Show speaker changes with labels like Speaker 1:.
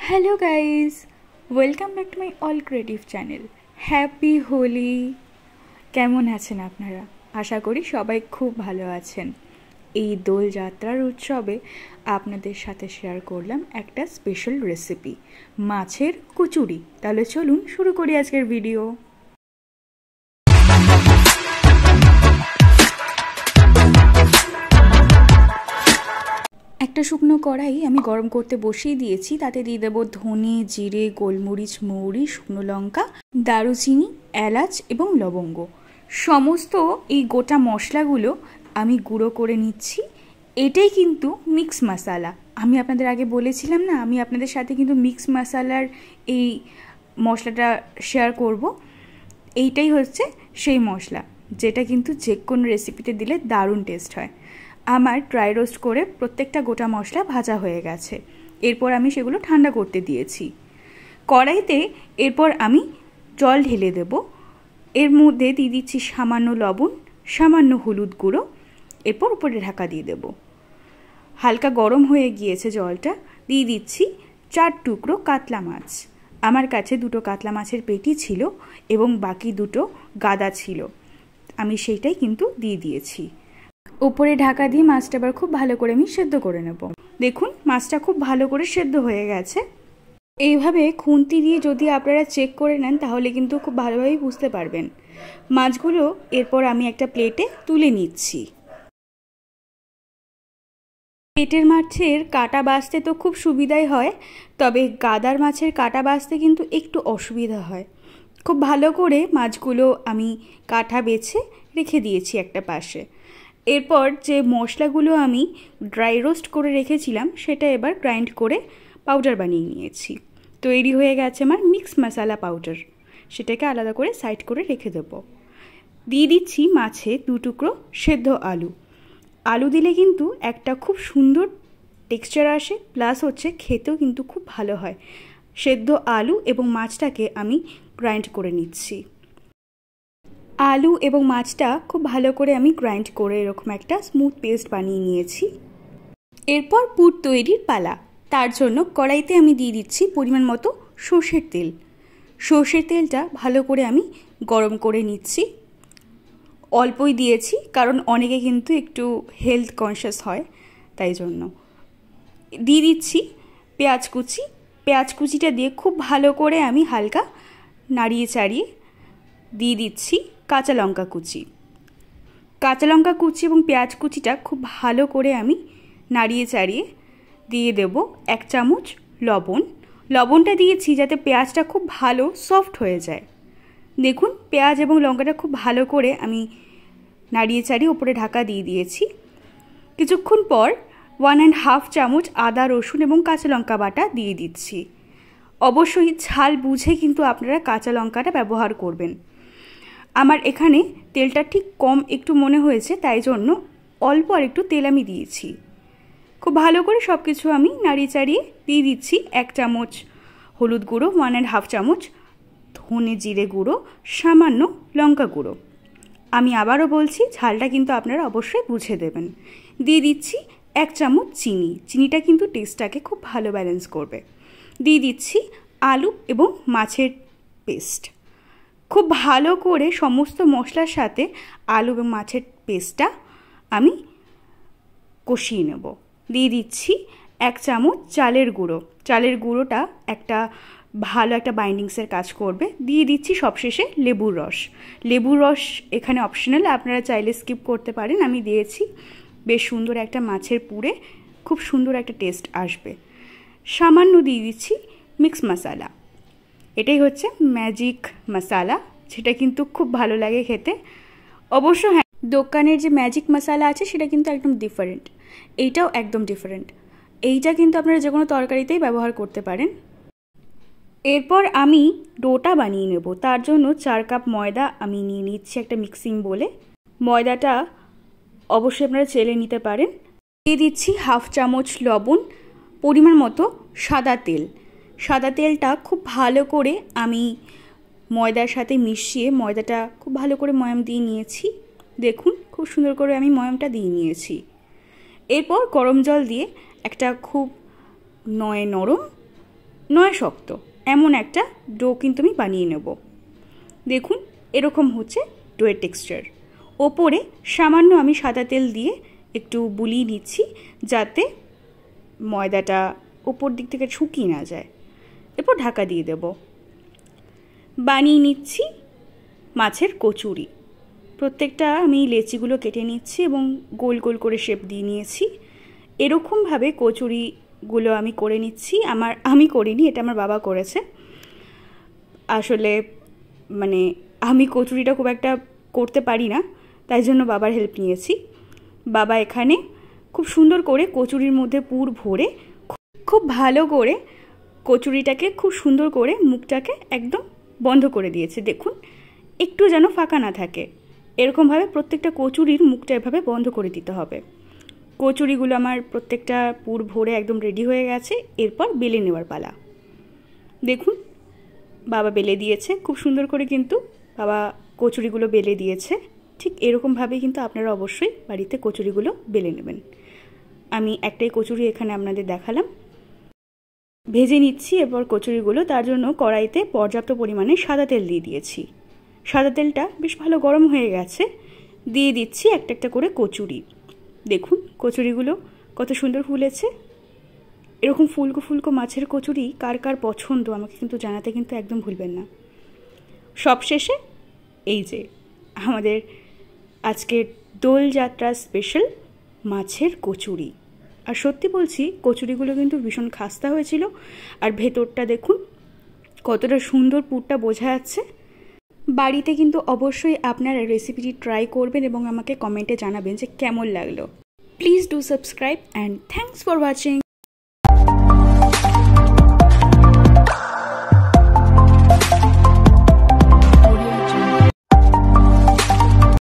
Speaker 1: Hello guys, welcome back to my all creative channel. Happy Holi. কেমন আছেন আপনারা? আশা করি সবাই খুব ভালো আছেন। এই দোলযাত্রার উৎসবে আপনাদের সাথে শেয়ার করলাম একটা স্পেশাল রেসিপি, মাছের কচুরি। তাহলে চলুন শুরু করি আজকের ভিডিও। একটা শুকনো কড়াই আমি গরম করতে বসিয়ে দিয়েছি। তাতে দিয়ে দেবো ধনে, জিরে, গোলমরিচ, মৌরি, শুকনো লঙ্কা, দারুচিনি, এলাচ এবং লবঙ্গ। সমস্ত এই গোটা মশলাগুলো আমি গুঁড়ো করে নিচ্ছি। এটাই কিন্তু মিক্স মশলা। আমি আপনাদের আগে বলেছিলাম না, আমি আপনাদের সাথে কিন্তু মিক্স মশলার এই মশলাটা শেয়ার করব। এইটাই হচ্ছে সেই মশলা, যেটা কিন্তু যে কোনো রেসিপিতে দিলে দারুণ টেস্ট হয়। আমার ড্রাই রোস্ট করে প্রত্যেকটা গোটা মশলা ভাজা হয়ে গেছে। এরপর আমি সেগুলো ঠান্ডা করতে দিয়েছি। কড়াইতে এরপর আমি জল ঢেলে দেব। এর মধ্যে দিয়ে দিচ্ছি সামান্য লবণ, সামান্য হলুদ গুঁড়ো। এরপর উপরে ঢাকা দিয়ে দেব। হালকা গরম হয়ে গিয়েছে জলটা। দিয়ে দিচ্ছি 4 টুকরো কাতলা মাছ। আমার কাছে 2টো কাতলা মাছের পেটি ছিল এবং বাকি 2টো গাদা ছিল, আমি সেইটাই কিন্তু দিয়ে দিয়েছি। উপরে ঢাকা দিয়ে মাছটা আবার খুব ভালো করে আমি সেদ্ধ করে নেব। দেখুন মাছটা খুব ভালো করে সেদ্ধ হয়ে গেছে। এইভাবে খুন্তি দিয়ে যদি আপনারা চেক করে নেন তাহলে কিন্তু খুব ভালোভাবেই বুঝতে পারবেন। মাছগুলো এরপর আমি একটা প্লেটে তুলে নিচ্ছি। পেটের মাছের কাটা বাছতে তো খুব সুবিধাই হয়, তবে গাদার মাছের কাটা বাছতে কিন্তু একটু অসুবিধা হয়। খুব ভালো করে মাছগুলো আমি কাটা বেছে রেখে দিয়েছি একটা পাশে। এরপর যে মশলাগুলো আমি ড্রাই রোস্ট করে রেখেছিলাম সেটা এবার গ্রাইন্ড করে পাউডার বানিয়ে নিয়েছি। তৈরি হয়ে গেছে আমার মিক্স মশলা পাউডার। সেটাকে আলাদা করে সাইড করে রেখে দেব। দিয়ে দিচ্ছি মাছে 2 টুকরো সেদ্ধ আলু। আলু দিলে কিন্তু একটা খুব সুন্দর টেক্সচার আসে, প্লাস হচ্ছে খেতেও কিন্তু খুব ভালো হয়। সেদ্ধ আলু এবং মাছটাকে আমি গ্রাইন্ড করে নিচ্ছি। আলু এবং মাছটা খুব ভালো করে আমি গ্রাইন্ড করে এরকম একটা স্মুথ পেস্ট বানিয়ে নিয়েছি। এরপর পুর তৈরির পালা। তার জন্য কড়াইতে আমি দিয়ে দিচ্ছি পরিমাণ মতো সর্ষের তেল। সর্ষের তেলটা ভালো করে আমি গরম করে নিচ্ছি। অল্পই দিয়েছি, কারণ অনেকে কিন্তু একটু হেলথ কনসিয়াস হয়, তাই জন্য। দিয়ে দিচ্ছি পেঁয়াজ কুচি। পেঁয়াজ কুচিটা দিয়ে খুব ভালো করে আমি হালকা নাড়িয়ে চাড়িয়ে দিয়ে দিচ্ছি কাঁচা লঙ্কা কুচি। কাঁচা লঙ্কা কুচি এবং পেঁয়াজ কুচিটা খুব ভালো করে আমি নাড়িয়ে চাড়িয়ে দিয়ে দেব 1 চামচ লবণ। লবণটা দিয়েছি যাতে পেঁয়াজটা খুব ভালো সফট হয়ে যায়। দেখুন পেঁয়াজ এবং লঙ্কাটা খুব ভালো করে আমি নাড়িয়ে চাড়িয়ে উপরে ঢাকা দিয়ে দিয়েছি। কিছুক্ষণ পর 1.5 চামচ আদা, রসুন এবং কাঁচা লঙ্কা বাটা দিয়ে দিচ্ছি। অবশ্যই ঝাল বুঝে কিন্তু আপনারা কাঁচা লঙ্কাটা ব্যবহার করবেন। আমার এখানে তেলটা ঠিক কম একটু মনে হয়েছে, তাই জন্য অল্প আর একটু তেল আমি দিয়েছি। খুব ভালো করে সব কিছু আমি নাড়িয়ে চাড়িয়ে দিয়ে দিচ্ছি 1 চামচ হলুদ গুঁড়ো, 1.5 চামচ ধনে জিরে গুঁড়ো, সামান্য লঙ্কা গুঁড়ো। আমি আবারও বলছি ঝালটা কিন্তু আপনারা অবশ্যই বুঝে দেবেন। দিয়ে দিচ্ছি 1 চামচ চিনি। চিনিটা কিন্তু টেস্টটাকে খুব ভালো ব্যালেন্স করবে। দিয়ে দিচ্ছি আলু এবং মাছের পেস্ট। খুব ভালো করে সমস্ত মশলার সাথে আলু এবং মাছের পেস্টটা আমি কষিয়ে নেব। দিয়ে দিচ্ছি 1 চামচ চালের গুঁড়ো। চালের গুঁড়োটা ভালো একটা বাইন্ডিংসের কাজ করবে। দিয়ে দিচ্ছি সবশেষে লেবুর রস। লেবুর রস এখানে অপশনাল, আপনারা চাইলে স্কিপ করতে পারেন। আমি দিয়েছি, বেশ সুন্দর একটা মাছের পুরে খুব সুন্দর একটা টেস্ট আসবে। সামান্য দিয়ে দিচ্ছি মিক্স মশলা। এটাই হচ্ছে ম্যাজিক মশলা, সেটা কিন্তু খুব ভালো লাগে খেতে। অবশ্য হ্যাঁ, দোকানের যে ম্যাজিক মশলা আছে সেটা কিন্তু একদম ডিফারেন্ট, এইটাও একদম ডিফারেন্ট। এইটা কিন্তু আপনারা যে কোনো তরকারিতেই ব্যবহার করতে পারেন। এরপর আমি ডোটা বানিয়ে নেব। তার জন্য 4 কাপ ময়দা আমি নিয়ে নিচ্ছি একটা মিক্সিং বলে। ময়দাটা অবশ্যই আপনারা চেলে নিতে পারেন। দিয়ে দিচ্ছি 1/2 চামচ লবণ, পরিমাণ মতো সাদা তেল। সাদা তেলটা খুব ভালো করে আমি ময়দার সাথে মিশিয়ে ময়দাটা খুব ভালো করে ময়াম দিয়ে নিয়েছি। দেখুন খুব সুন্দর করে আমি ময়ামটা দিয়ে নিয়েছি। এরপর গরম জল দিয়ে একটা খুব নরম নয় শক্ত, এমন একটা ডো কিন্তু আমি বানিয়ে নেব। দেখুন এরকম হচ্ছে ডোয়ের টেক্সচার। ওপরে সামান্য আমি সাদা তেল দিয়ে একটু বুলিয়ে নিচ্ছি যাতে ময়দাটা ওপর দিক থেকে শুকিয়ে না যায়। এরপর ঢাকা দিয়ে দেব। বানিয়ে নিচ্ছি মাছের কচুরি। প্রত্যেকটা আমি লেচিগুলো কেটে নিচ্ছি এবং গোল গোল করে শেপ দিয়ে নিয়েছি। এরকমভাবে কচুরিগুলো আমি করে নিচ্ছি। আমি করিনি, এটা আমার বাবা করেছে। আসলে মানে আমি কচুরিটা খুব একটা করতে পারি না, তাই জন্য বাবার হেল্প নিয়েছি। বাবা এখানে খুব সুন্দর করে কচুরির মধ্যে পুর ভরে খুব ভালো করে কচুরিটাকে খুব সুন্দর করে মুখটাকে একদম বন্ধ করে দিয়েছে। দেখুন একটু যেন ফাঁকা না থাকে, এরকমভাবে প্রত্যেকটা কচুরির মুখটা এভাবে বন্ধ করে দিতে হবে। কচুরিগুলো আমার প্রত্যেকটা পুর ভরে একদম রেডি হয়ে গেছে। এরপর বেলে নেওয়ার পালা। দেখুন বাবা বেলে দিয়েছে খুব সুন্দর করে, কিন্তু বাবা কচুরিগুলো বেলে দিয়েছে। ঠিক এরকমভাবেই কিন্তু আপনারা অবশ্যই বাড়িতে কচুরিগুলো বেলে নেবেন। আমি একটাই কচুরি এখানে আপনাদের দেখালাম। ভেজে নিচ্ছি এরপর কচুরিগুলো। তার জন্য কড়াইতে পর্যাপ্ত পরিমাণে সাদা তেল দিয়ে দিয়েছি। সাদা তেলটা বেশ ভালো গরম হয়ে গেছে। দিয়ে দিচ্ছি একটা একটা করে কচুরি। দেখুন কচুরিগুলো কত সুন্দর ফুলেছে। এরকম ফুলকো ফুলকো মাছের কচুরি কার কার পছন্দ আমাকে কিন্তু জানাতে কিন্তু একদম ভুলবেন না। সবশেষে এই যে আমাদের আজকের দোলযাত্রা স্পেশাল মাছের কচুরি। আর সত্যি বলছি কচুরিগুলো কিন্তু ভীষণ খাস্তা হয়েছিল। আর ভেতরটা দেখুন কতটা সুন্দর পুরটা বোঝা যাচ্ছে। বাড়িতে কিন্তু অবশ্যই আপনারা রেসিপিটি ট্রাই করবেন এবং আমাকে কমেন্টে জানাবেন যে কেমন লাগলো। Please do subscribe and thanks for watching.